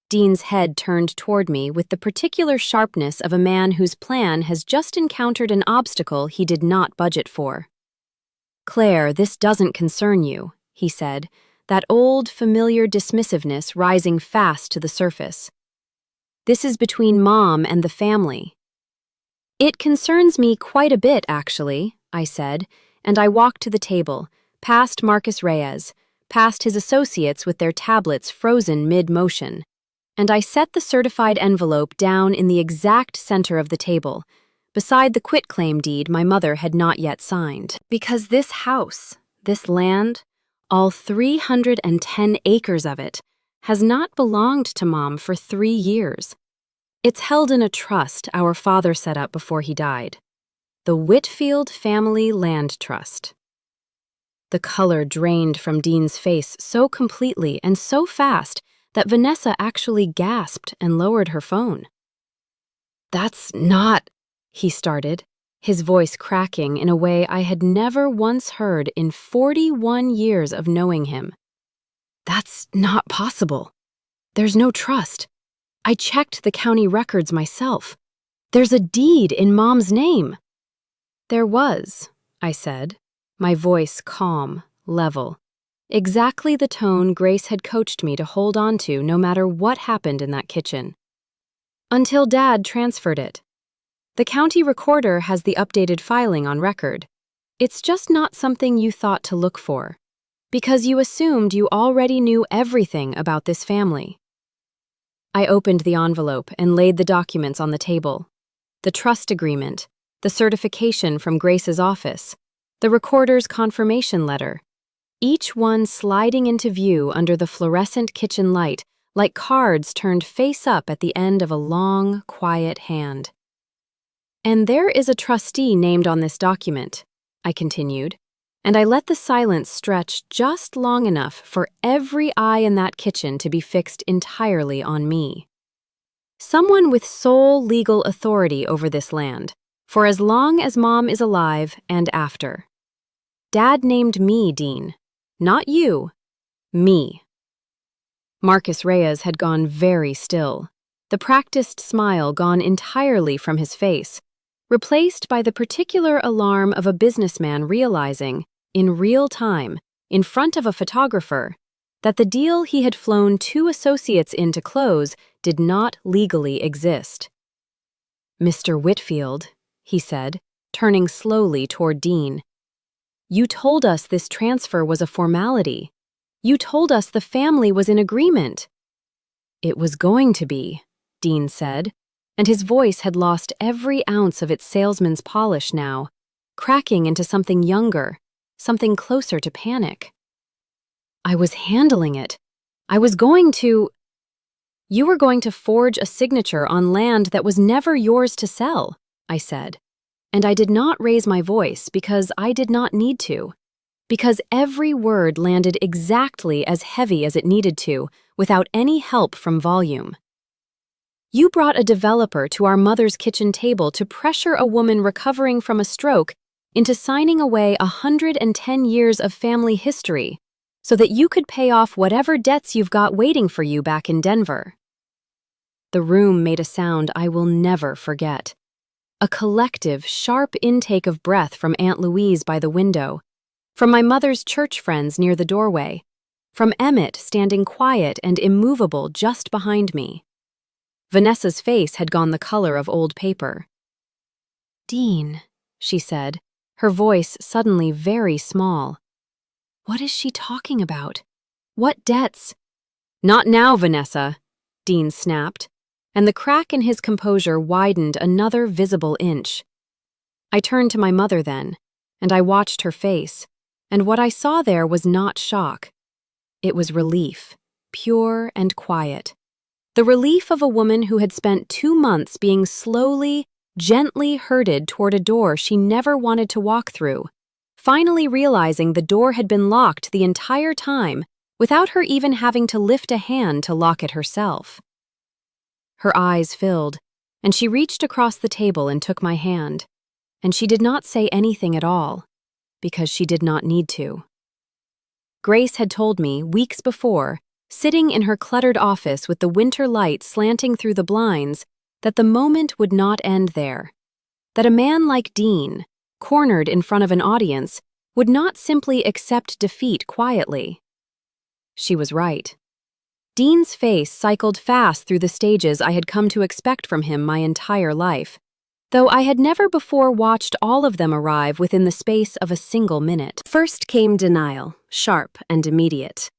Dean's head turned toward me with the particular sharpness of a man whose plan has just encountered an obstacle he did not budget for. "Claire, this doesn't concern you," he said, that old, familiar dismissiveness rising fast to the surface. "This is between Mom and the family." "It concerns me quite a bit, actually," I said, and I walked to the table, past Marcus Reyes, past his associates with their tablets frozen mid-motion, and I set the certified envelope down in the exact center of the table, beside the quitclaim deed my mother had not yet signed. Because this house, this land, all 310 acres of it, has not belonged to Mom for 3 years. It's held in a trust our father set up before he died, the Whitfield Family Land Trust. The color drained from Dean's face so completely and so fast that Vanessa actually gasped and lowered her phone. "That's not," he started, his voice cracking in a way I had never once heard in 41 years of knowing him. "That's not possible. There's no trust. I checked the county records myself. There's a deed in Mom's name." "There was," I said, my voice calm, level. Exactly the tone Grace had coached me to hold on to no matter what happened in that kitchen. "Until Dad transferred it. The county recorder has the updated filing on record. It's just not something you thought to look for, because you assumed you already knew everything about this family." I opened the envelope and laid the documents on the table. The trust agreement, the certification from Grace's office, the recorder's confirmation letter, each one sliding into view under the fluorescent kitchen light like cards turned face up at the end of a long, quiet hand. "And there is a trustee named on this document," I continued, and I let the silence stretch just long enough for every eye in that kitchen to be fixed entirely on me. "Someone with sole legal authority over this land, for as long as Mom is alive and after. Dad named me Dean, not you, me." Marcus Reyes had gone very still, the practiced smile gone entirely from his face, replaced by the particular alarm of a businessman realizing, in real time, in front of a photographer, that the deal he had flown 2 associates in to close did not legally exist. "Mr. Whitfield," he said, turning slowly toward Dean, "you told us this transfer was a formality. You told us the family was in agreement." "It was going to be," Dean said, and his voice had lost every ounce of its salesman's polish now, cracking into something younger, something closer to panic. "I was handling it. I was going to—" "You were going to forge a signature on land that was never yours to sell," I said, and I did not raise my voice because I did not need to, because every word landed exactly as heavy as it needed to, without any help from volume. "You brought a developer to our mother's kitchen table to pressure a woman recovering from a stroke into signing away 110 years of family history so that you could pay off whatever debts you've got waiting for you back in Denver." The room made a sound I will never forget. A collective, sharp intake of breath from Aunt Louise by the window, from my mother's church friends near the doorway, from Emmett standing quiet and immovable just behind me. Vanessa's face had gone the color of old paper. "Dean," she said, her voice suddenly very small. "What is she talking about? What debts?" "Not now, Vanessa," Dean snapped, and the crack in his composure widened another visible inch. I turned to my mother then, and I watched her face, and what I saw there was not shock. It was relief, pure and quiet. The relief of a woman who had spent 2 months being slowly, gently herded toward a door she never wanted to walk through, finally realizing the door had been locked the entire time without her even having to lift a hand to lock it herself. Her eyes filled, and she reached across the table and took my hand, and she did not say anything at all, because she did not need to. Grace had told me, weeks before, sitting in her cluttered office with the winter light slanting through the blinds, that the moment would not end there, that a man like Dean, cornered in front of an audience, would not simply accept defeat quietly. She was right. Dean's face cycled fast through the stages I had come to expect from him my entire life. though I had never before watched all of them arrive within the space of a single minute. First came denial, sharp and immediate.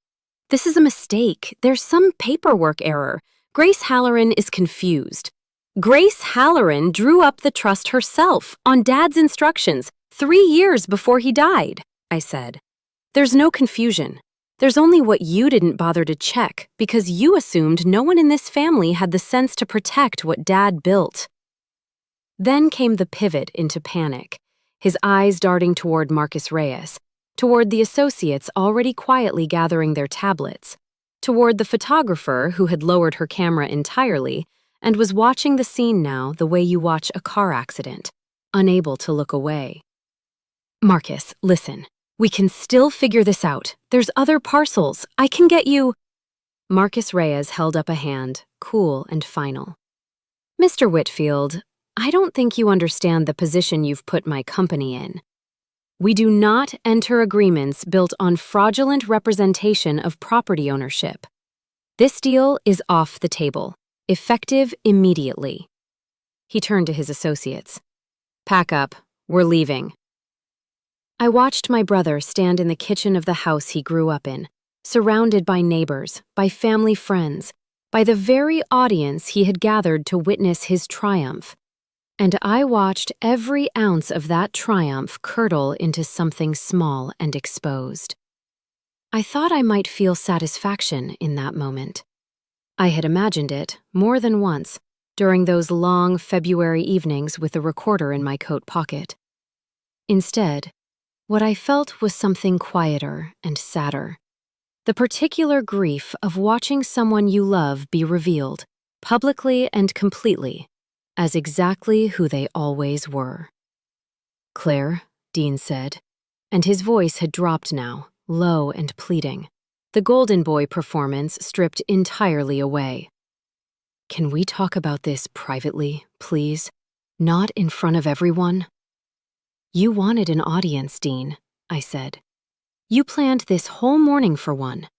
"This is a mistake. There's some paperwork error. Grace Halloran is confused." Grace Halloran drew up the trust herself on Dad's instructions 3 years before he died, I said. "There's no confusion. There's only what you didn't bother to check because you assumed no one in this family had the sense to protect what Dad built." Then came the pivot into panic, his eyes darting toward Marcus Reyes, toward the associates already quietly gathering their tablets, toward the photographer who had lowered her camera entirely and was watching the scene now the way you watch a car accident, unable to look away. "Marcus, listen. We can still figure this out. There's other parcels. I can get you—" Marcus Reyes held up a hand, cool and final. "Mr. Whitfield, I don't think you understand the position you've put my company in. We do not enter agreements built on fraudulent representation of property ownership. This deal is off the table, effective immediately." He turned to his associates. "Pack up. We're leaving." I watched my brother stand in the kitchen of the house he grew up in, surrounded by neighbors, by family friends, by the very audience he had gathered to witness his triumph. And I watched every ounce of that triumph curdle into something small and exposed. I thought I might feel satisfaction in that moment. I had imagined it more than once during those long February evenings with the recorder in my coat pocket. Instead, what I felt was something quieter and sadder. The particular grief of watching someone you love be revealed, publicly and completely, as exactly who they always were. "Claire," Dean said, and his voice had dropped now, low and pleading, the Golden Boy performance stripped entirely away. "Can we talk about this privately, please? Not in front of everyone?" "You wanted an audience, Dean," I said. "You planned this whole morning for one.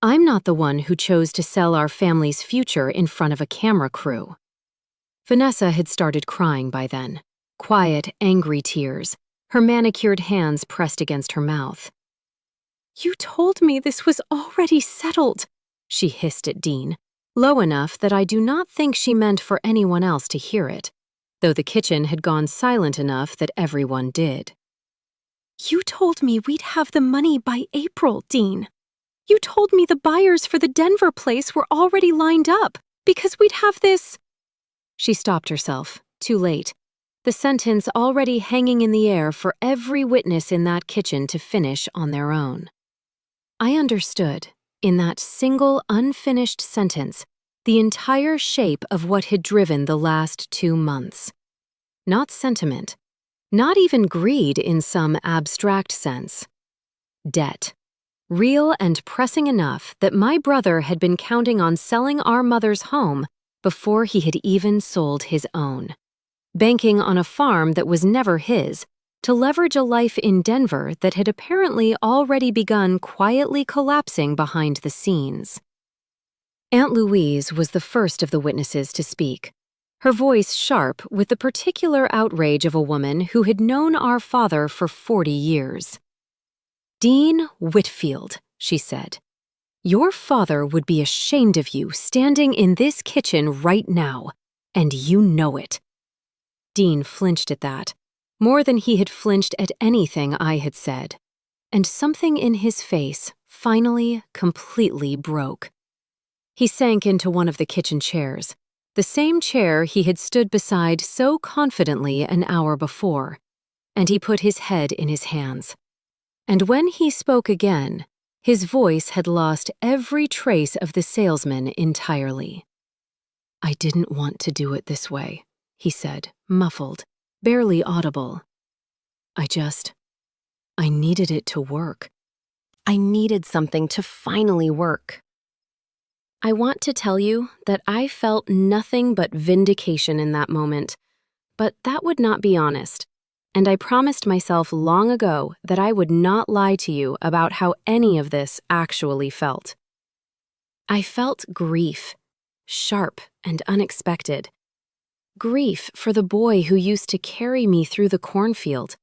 I'm not the one who chose to sell our family's future in front of a camera crew." Vanessa had started crying by then, quiet, angry tears, her manicured hands pressed against her mouth. "You told me this was already settled," she hissed at Dean, low enough that I do not think she meant for anyone else to hear it, though the kitchen had gone silent enough that everyone did. "You told me we'd have the money by April, Dean. You told me the buyers for the Denver place were already lined up because we'd have this—" She stopped herself, too late, the sentence already hanging in the air for every witness in that kitchen to finish on their own. I understood, in that single unfinished sentence, the entire shape of what had driven the last 2 months. Not sentiment, not even greed in some abstract sense. Debt. Real and pressing enough that my brother had been counting on selling our mother's home before he had even sold his own, banking on a farm that was never his, to leverage a life in Denver that had apparently already begun quietly collapsing behind the scenes. Aunt Louise was the first of the witnesses to speak, her voice sharp with the particular outrage of a woman who had known our father for 40 years. "Dean Whitfield," she said, "your father would be ashamed of you standing in this kitchen right now, and you know it." Dean flinched at that, more than he had flinched at anything I had said, and something in his face finally completely broke. He sank into one of the kitchen chairs, the same chair he had stood beside so confidently an hour before, and he put his head in his hands. And when he spoke again, his voice had lost every trace of the salesman entirely. "I didn't want to do it this way," he said, muffled, barely audible. I needed it to work. I needed something to finally work." I want to tell you that I felt nothing but vindication in that moment, but that would not be honest, and I promised myself long ago that I would not lie to you about how any of this actually felt. I felt grief, sharp and unexpected. Grief for the boy who used to carry me through the cornfield.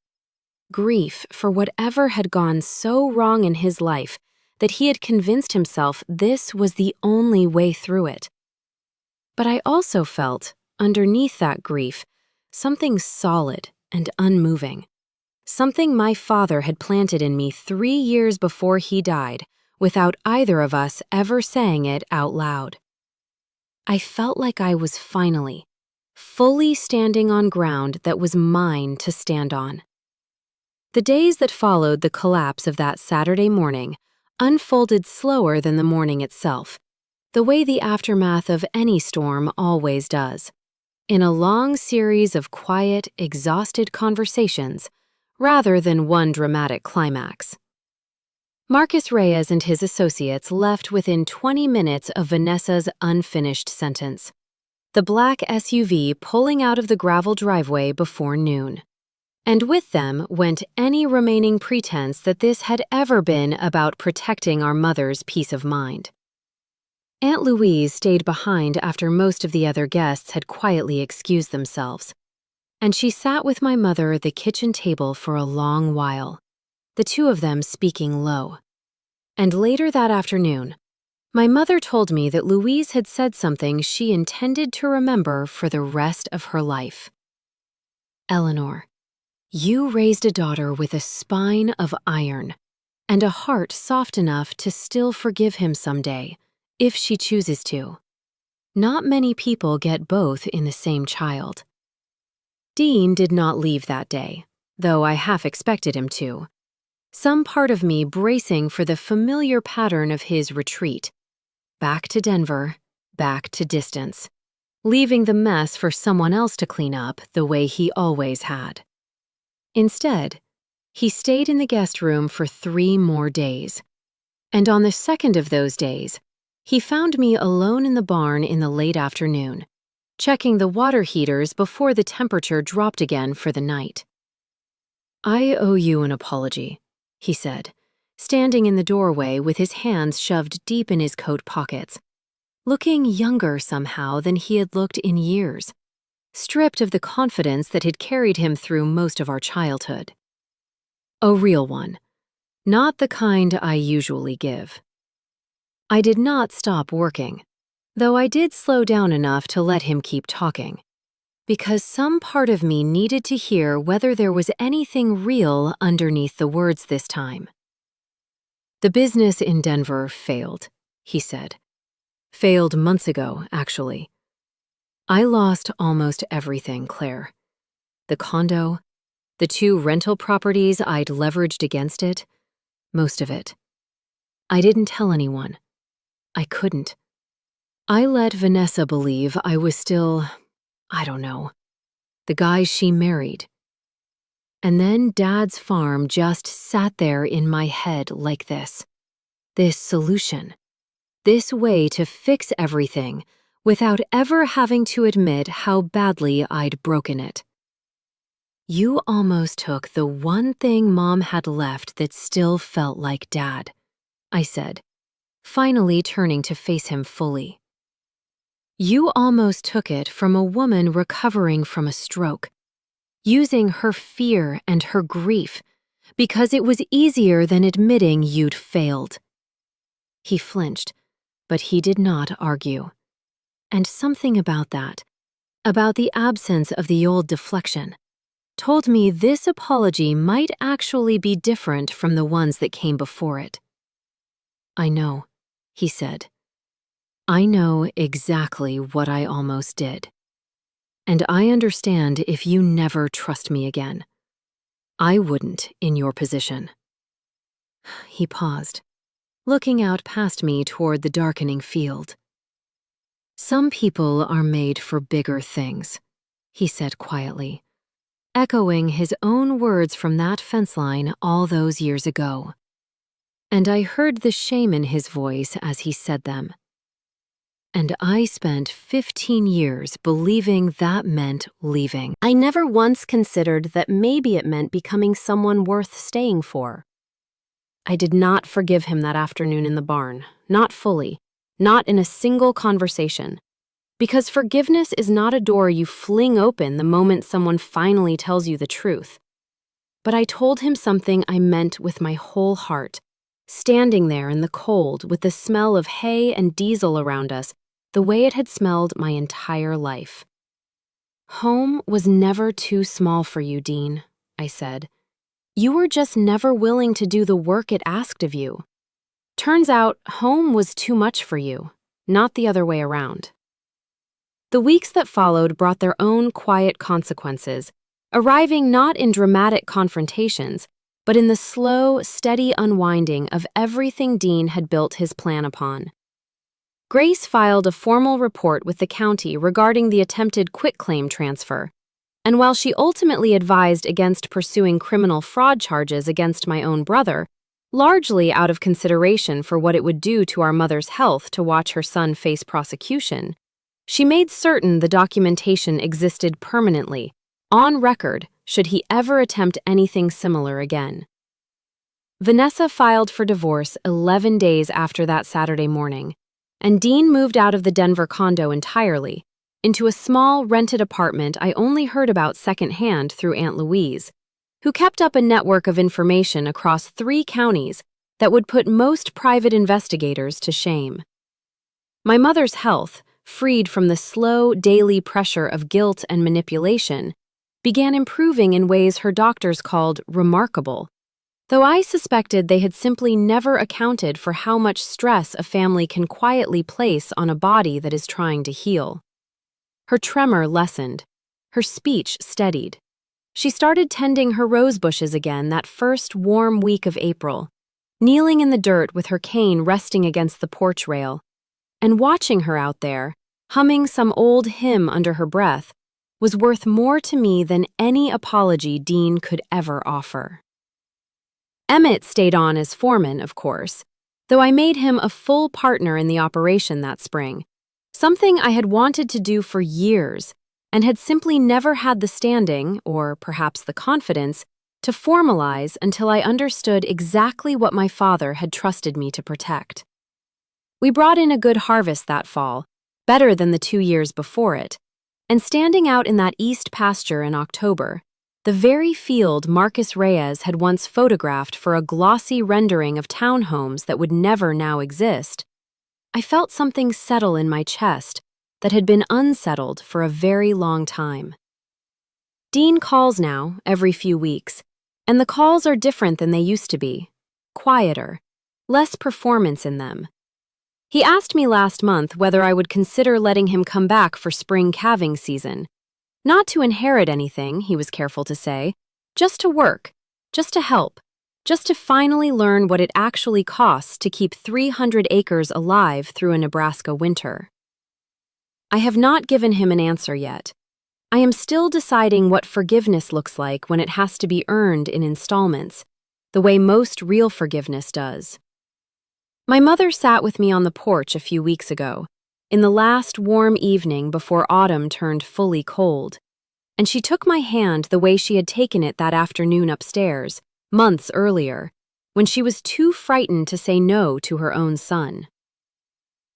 Grief for whatever had gone so wrong in his life that he had convinced himself this was the only way through it. But I also felt, underneath that grief, something solid and unmoving. Something my father had planted in me 3 years before he died, without either of us ever saying it out loud. I felt like I was finally, fully standing on ground that was mine to stand on. The days that followed the collapse of that Saturday morning unfolded slower than the morning itself, the way the aftermath of any storm always does, in a long series of quiet, exhausted conversations, rather than one dramatic climax. Marcus Reyes and his associates left within 20 minutes of Vanessa's unfinished sentence, the black SUV pulling out of the gravel driveway before noon. And with them went any remaining pretense that this had ever been about protecting our mother's peace of mind. Aunt Louise stayed behind after most of the other guests had quietly excused themselves, and she sat with my mother at the kitchen table for a long while, the two of them speaking low. And later that afternoon, my mother told me that Louise had said something she intended to remember for the rest of her life. "Eleanor, you raised a daughter with a spine of iron and a heart soft enough to still forgive him someday, if she chooses to. Not many people get both in the same child." Dean did not leave that day, though I half expected him to. Some part of me bracing for the familiar pattern of his retreat. Back to Denver, back to distance, leaving the mess for someone else to clean up the way he always had. Instead, he stayed in the guest room for 3 more days. And on the second of those days, he found me alone in the barn in the late afternoon, checking the water heaters before the temperature dropped again for the night. "I owe you an apology," he said, standing in the doorway with his hands shoved deep in his coat pockets, looking younger somehow than he had looked in years, stripped of the confidence that had carried him through most of our childhood. A real one, not the kind I usually give. I did not stop working, though I did slow down enough to let him keep talking, because some part of me needed to hear whether there was anything real underneath the words this time. "The business in Denver failed," he said. "Failed months ago, actually. I lost almost everything, Claire. The condo, the 2 rental properties I'd leveraged against it, most of it. I didn't tell anyone. I couldn't. I let Vanessa believe I was still, I don't know, the guy she married. And then Dad's farm just sat there in my head like this solution, this way to fix everything without ever having to admit how badly I'd broken it. You almost took the one thing Mom had left that still felt like Dad," I said, finally turning to face him fully. "You almost took it from a woman recovering from a stroke, using her fear and her grief because it was easier than admitting you'd failed." He flinched, but he did not argue. And something about that, about the absence of the old deflection, told me this apology might actually be different from the ones that came before it. "I know," he said. "I know exactly what I almost did. And I understand if you never trust me again. I wouldn't in your position." He paused, looking out past me toward the darkening field. "Some people are made for bigger things," he said quietly, echoing his own words from that fence line all those years ago. And I heard the shame in his voice as he said them. And I spent 15 years believing that meant leaving. I never once considered that maybe it meant becoming someone worth staying for. I did not forgive him that afternoon in the barn, not fully, not in a single conversation. Because forgiveness is not a door you fling open the moment someone finally tells you the truth. But I told him something I meant with my whole heart, standing there in the cold with the smell of hay and diesel around us, the way it had smelled my entire life. "Home was never too small for you, Dean," I said. "You were just never willing to do the work it asked of you. Turns out, home was too much for you, not the other way around." The weeks that followed brought their own quiet consequences, arriving not in dramatic confrontations, but in the slow, steady unwinding of everything Dean had built his plan upon. Grace filed a formal report with the county regarding the attempted quitclaim transfer, and while she ultimately advised against pursuing criminal fraud charges against my own brother, largely out of consideration for what it would do to our mother's health to watch her son face prosecution, she made certain the documentation existed permanently, on record, should he ever attempt anything similar again. Vanessa filed for divorce 11 days after that Saturday morning, and Dean moved out of the Denver condo entirely, into a small rented apartment I only heard about secondhand through Aunt Louise, who kept up a network of information across 3 counties that would put most private investigators to shame. My mother's health, freed from the slow, daily pressure of guilt and manipulation, began improving in ways her doctors called remarkable, though I suspected they had simply never accounted for how much stress a family can quietly place on a body that is trying to heal. Her tremor lessened. Her speech steadied. She started tending her rose bushes again that first warm week of April, kneeling in the dirt with her cane resting against the porch rail, and watching her out there, humming some old hymn under her breath, was worth more to me than any apology Dean could ever offer. Emmett stayed on as foreman, of course, though I made him a full partner in the operation that spring, something I had wanted to do for years and had simply never had the standing, or perhaps the confidence, to formalize until I understood exactly what my father had trusted me to protect. We brought in a good harvest that fall, better than the 2 years before it, and standing out in that east pasture in October, the very field Marcus Reyes had once photographed for a glossy rendering of townhomes that would never now exist, I felt something settle in my chest that had been unsettled for a very long time. Dean calls now, every few weeks, and the calls are different than they used to be, quieter, less performance in them. He asked me last month whether I would consider letting him come back for spring calving season. Not to inherit anything, he was careful to say, just to work, just to help, just to finally learn what it actually costs to keep 300 acres alive through a Nebraska winter. I have not given him an answer yet. I am still deciding what forgiveness looks like when it has to be earned in installments, the way most real forgiveness does. My mother sat with me on the porch a few weeks ago, in the last warm evening before autumn turned fully cold, and she took my hand the way she had taken it that afternoon upstairs, months earlier, when she was too frightened to say no to her own son.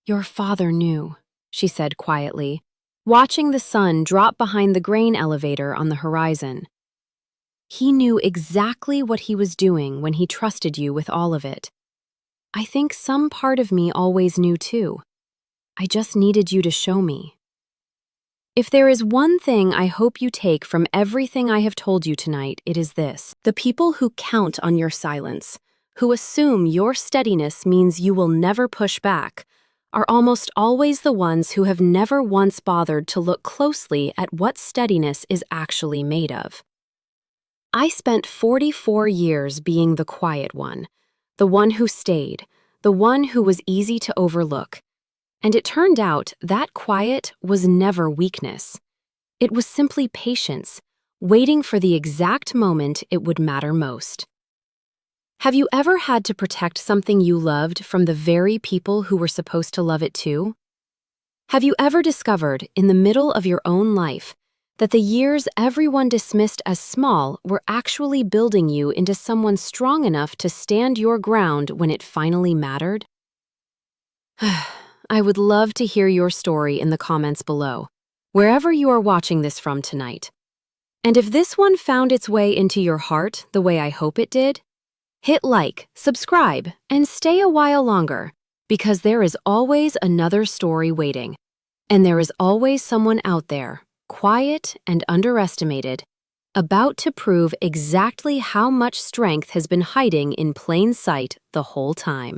"Your father knew," she said quietly, watching the sun drop behind the grain elevator on the horizon. "He knew exactly what he was doing when he trusted you with all of it. I think some part of me always knew too. I just needed you to show me." If there is one thing I hope you take from everything I have told you tonight, it is this: the people who count on your silence, who assume your steadiness means you will never push back, are almost always the ones who have never once bothered to look closely at what steadiness is actually made of. I spent 44 years being the quiet one, the one who stayed, the one who was easy to overlook. And it turned out that quiet was never weakness. It was simply patience, waiting for the exact moment it would matter most. Have you ever had to protect something you loved from the very people who were supposed to love it too? Have you ever discovered, in the middle of your own life, that the years everyone dismissed as small were actually building you into someone strong enough to stand your ground when it finally mattered? I would love to hear your story in the comments below, wherever you are watching this from tonight. And if this one found its way into your heart the way I hope it did, hit like, subscribe, and stay a while longer, because there is always another story waiting. And there is always someone out there, quiet and underestimated, about to prove exactly how much strength has been hiding in plain sight the whole time.